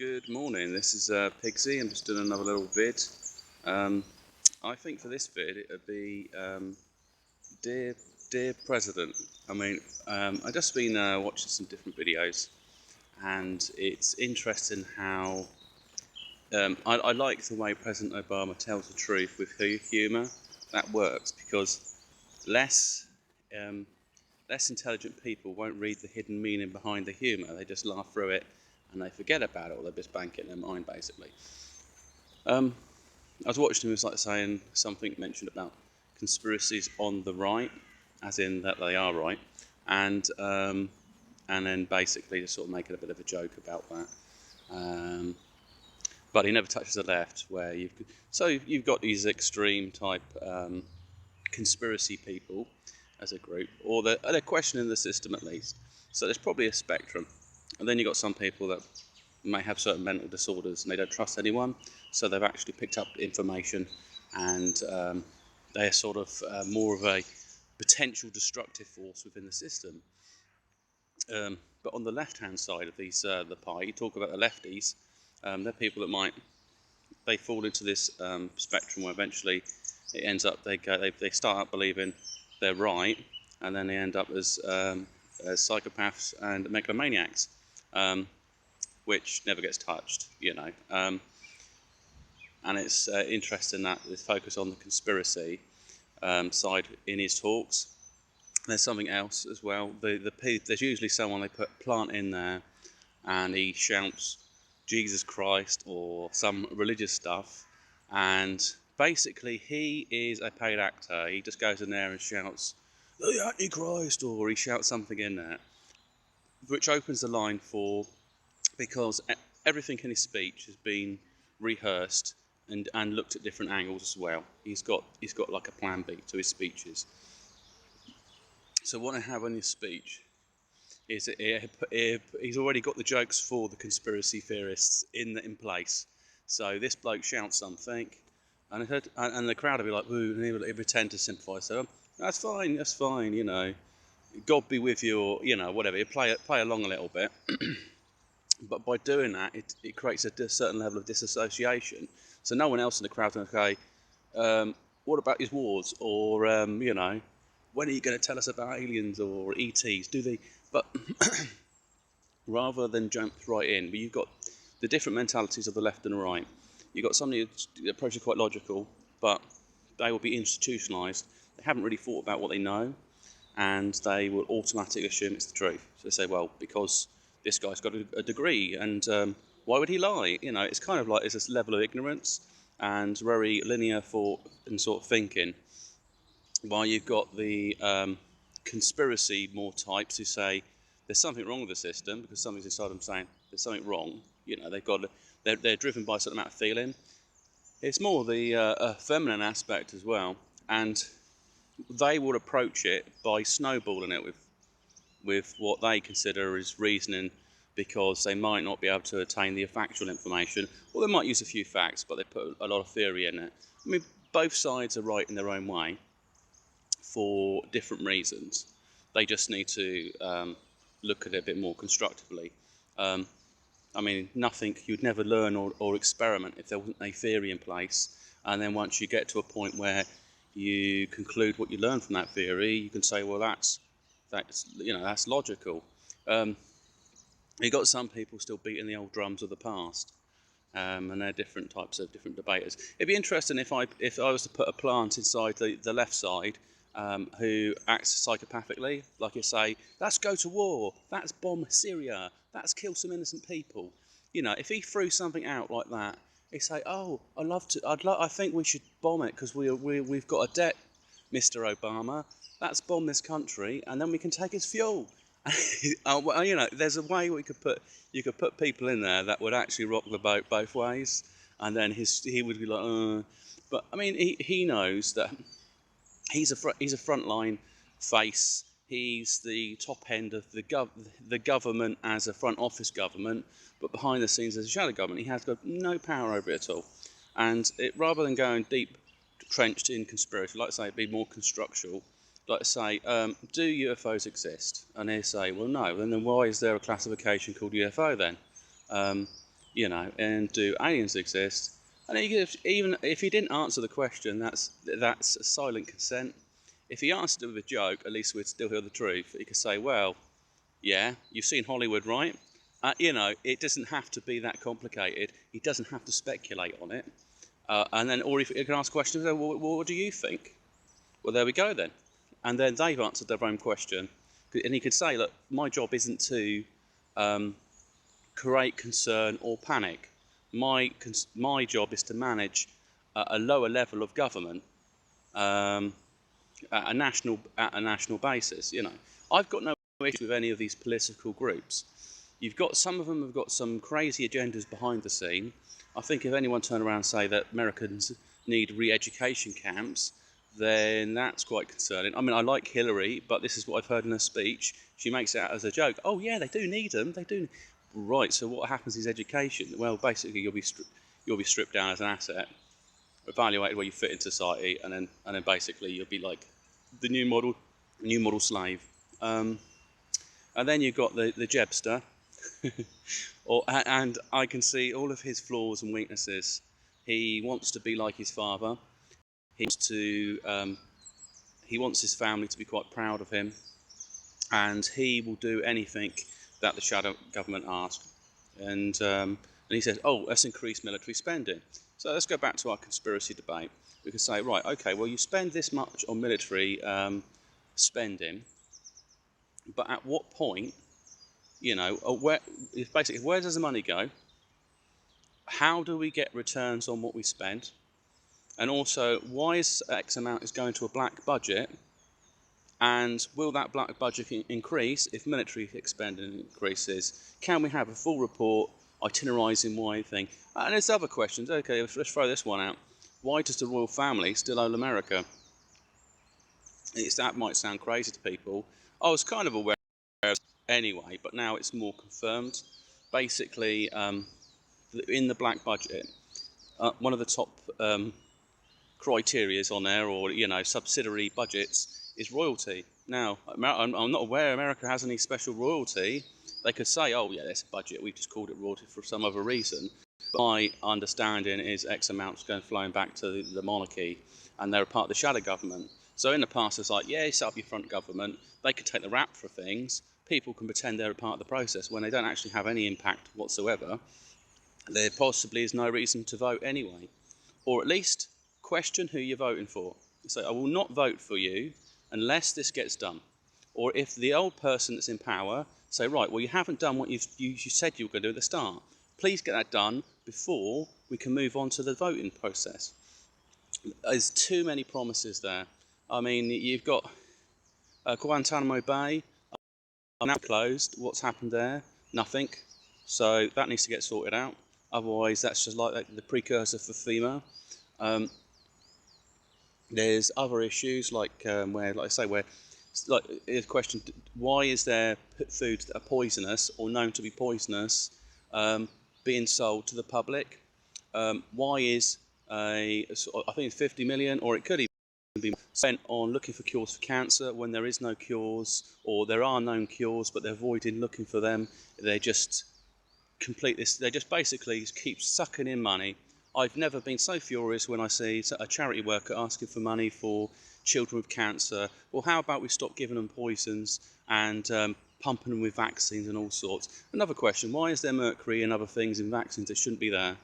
Good morning, this is Pigsy. I'm just doing another little vid. I think for this vid it would be Dear President. I just been watching some different videos, and it's interesting how I like the way President Obama tells the truth with humour. That works because less less intelligent people won't read the hidden meaning behind the humour. They just laugh through it and they forget about it, or they just bank it in their mind, basically. I was watching him, it was like saying something mentioned about conspiracies on the right, as in that they are right, and then basically just sort of making a bit of a joke about that. But he never touches the left, where you've got these extreme type conspiracy people as a group, or they're questioning the system at least. So there's probably a spectrum, and then you've got some people that may have certain mental disorders and they don't trust anyone, so they've actually picked up information and they're sort of more of a potential destructive force within the system. But on the left-hand side of these the pie, you talk about the lefties. They're people that they fall into this spectrum where eventually it ends up they start out believing they're right, and then they end up as psychopaths and megalomaniacs, which never gets touched, and it's interesting that they focus on the conspiracy side in his talks. There's something else as well. There's usually someone they plant in there, and he shouts Jesus Christ or some religious stuff, and basically he is a paid actor. He just goes in there and shouts the Antichrist, or he shouts something in there, which opens the line because everything in his speech has been rehearsed and looked at different angles as well. He's got like a plan B to his speeches. So what I have on his speech is he's already got the jokes for the conspiracy theorists in place. So this bloke shouts something, and the crowd will be like, "Woo!" and he'll pretend to sympathise. So that's fine, God be with you, or whatever. You play along a little bit. But by doing that, it creates a certain level of disassociation. So no one else in the crowd can say, what about his wars? Or, when are you going to tell us about aliens or ETs? But rather than jump right in, but you've got the different mentalities of the left and the right. You've got somebody who's approaching quite logical, but they will be institutionalised. They haven't really thought about what they know, and they will automatically assume it's the truth. So they say, well, because this guy's got a degree, and why would he lie? It's kind of like it's this level of ignorance and very linear thought and sort of thinking. While you've got the conspiracy more types who say there's something wrong with the system because something's inside them saying there's something wrong. They're driven by a certain amount of feeling. It's more the feminine aspect as well, and they would approach it by snowballing it with what they consider as reasoning, because they might not be able to attain the factual information, or they might use a few facts, but they put a lot of theory in it. Both sides are right in their own way for different reasons. They just need to look at it a bit more constructively. Nothing, you'd never learn or experiment if there wasn't a theory in place, and then once you get to a point where you conclude what you learn from that theory, you can say, well, that's logical. You've got some people still beating the old drums of the past, and they're different types of different debaters. It'd be interesting if I was to put a plant inside the left side who acts psychopathically, like you say, let's go to war, let's bomb Syria, let's kill some innocent people. If he threw something out like that, he'd say, oh, I think we should bomb it because we've got a debt, Mr. Obama. Let's bomb this country, and then we can take his fuel. There's a way you could put people in there that would actually rock the boat both ways, and then he would be like, but he knows that he's a frontline face. He's the top end of the government as a front office government, but behind the scenes as a shadow government, he has got no power over it at all. And rather than going deep trenched in conspiracy, like I say, it'd be more constructual. Like say, do UFOs exist? And they say, well, no. Then why is there a classification called UFO then? and do aliens exist? And even if he didn't answer the question, that's a silent consent. If he answered it with a joke, at least we'd still hear the truth. He could say, well, yeah, you've seen Hollywood, right? It doesn't have to be that complicated. He doesn't have to speculate on it. Or if he can ask questions, well, what do you think? Well, there we go then. And then they've answered their own question. And he could say, look, my job isn't to create concern or panic. My job is to manage a lower level of government at a national basis. I've got no issue with any of these political groups. You've got some of them have got some crazy agendas behind the scene. I think if anyone turned around and say that Americans need re-education camps, then that's quite concerning. I mean, I like Hillary, but this is what I've heard in her speech. She makes it out as a joke. Oh yeah, they do need them. They do. Right. So what happens is education. Well, basically, you'll be stripped down as an asset, evaluated where you fit in society, and then basically you'll be like the new model slave. And then you've got the Jebster, and I can see all of his flaws and weaknesses. He wants to be like his father. He wants his family to be quite proud of him, and he will do anything that the shadow government asks. And he says, oh, let's increase military spending. So let's go back to our conspiracy debate. We could say, right, okay, well, you spend this much on military spending, but at what point, where does the money go? How do we get returns on what we spend? And also, why is X amount is going to a black budget? And will that black budget increase if military spending increases? Can we have a full report itinerising why thing? And there's other questions. Okay, let's throw this one out. Why does the royal family still own America? That might sound crazy to people. I was kind of aware of it anyway, but now it's more confirmed. Basically, in the black budget, one of the top criteria on there, or subsidiary budgets, is royalty. Now, I'm not aware America has any special royalty. They could say, oh yeah, there's a budget, we've just called it royalty for some other reason. But my understanding is X amounts going flowing back to the monarchy, and they're a part of the shadow government. So in the past, it's like, yeah, you set up your front government, they could take the rap for things, people can pretend they're a part of the process when they don't actually have any impact whatsoever. There possibly is no reason to vote anyway. Or at least question who you're voting for. So I will not vote for you unless this gets done. Or if the old person that's in power say, right, well, you haven't done what you said you were going to do at the start. Please get that done before we can move on to the voting process. There's too many promises there. I mean, you've got Guantanamo Bay now closed. What's happened there? Nothing. So that needs to get sorted out. Otherwise, that's just like the precursor for FEMA. There's other issues like the question: why is there foods that are poisonous or known to be poisonous being sold to the public? Why is I think it's 50 million, or it could even be spent on looking for cures for cancer when there is no cures, or there are known cures but they're avoiding looking for them? They just complete this. They just basically keep sucking in money. I've never been so furious when I see a charity worker asking for money for children with cancer. Well, how about we stop giving them poisons and pumping them with vaccines and all sorts? Another question: why is there mercury and other things in vaccines that shouldn't be there?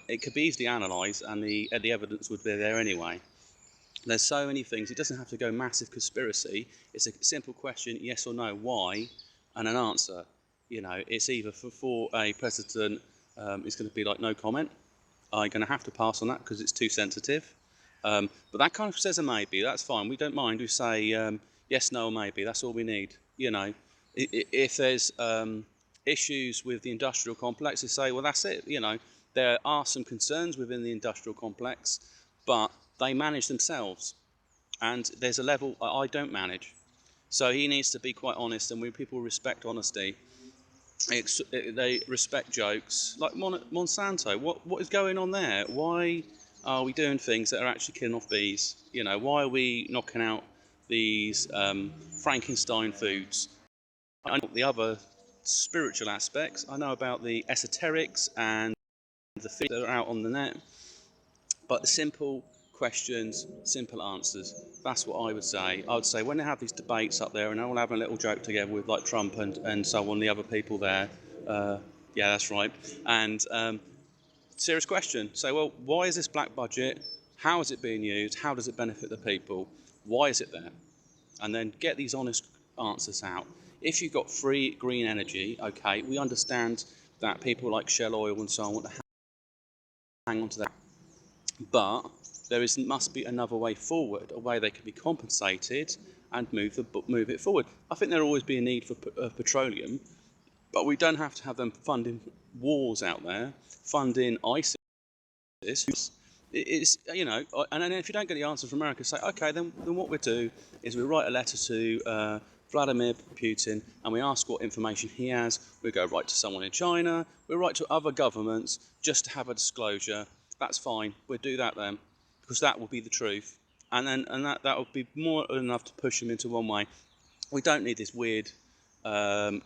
It could be easily analysed, and the evidence would be there anyway. There's so many things. It doesn't have to go massive conspiracy. It's a simple question: yes or no, why, and an answer. It's either for a president, it's going to be like no comment. I'm going to have to pass on that because it's too sensitive. But that kind of says a maybe. That's fine. We don't mind. We say yes, no, or maybe. That's all we need. If there's issues with the industrial complex, they say, well, that's it. There are some concerns within the industrial complex, but they manage themselves. And there's a level I don't manage. So he needs to be quite honest, and when people respect honesty, they respect jokes. Like Monsanto, what is going on there? Why are we doing things that are actually killing off bees? Why are we knocking out these Frankenstein foods? I know the other spiritual aspects. I know about the esoterics and the things that are out on the net. But the simple questions, simple answers. That's what I would say. I would say when they have these debates up there and they're all having a little joke together with like Trump and so on, the other people there. Yeah, that's right. And serious question. Say, well, why is this black budget? How is it being used? How does it benefit the people? Why is it there? And then get these honest answers out. If you've got free green energy, okay, we understand that people like Shell Oil and so on want to hang on to that. But must be another way forward, a way they can be compensated and move it forward. I think there'll always be a need for petroleum, but we don't have to have them funding wars out there, funding ISIS. It's and then if you don't get the answer from America, say okay, then what we do is we write a letter to Vladimir Putin and we ask what information he has. We go right to someone in China. We write to other governments just to have a disclosure. That's fine. We'll do that then, because that will be the truth, and that will be more than enough to push him into one way. We don't need this weird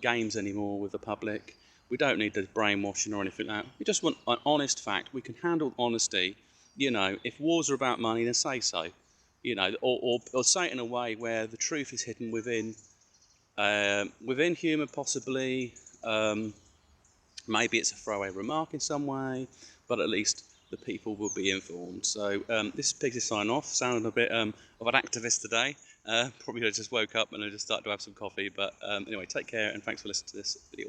games anymore with the public. We don't need the brainwashing or anything like that. We just want an honest fact. We can handle honesty. If wars are about money, then say so. Or say it in a way where the truth is hidden within humour, possibly. Maybe it's a throwaway remark in some way, but at least the people will be informed. So this is Piggsy sign off. Sounded a bit of an activist today. Probably just woke up and I just started to have some coffee. But anyway, take care and thanks for listening to this video.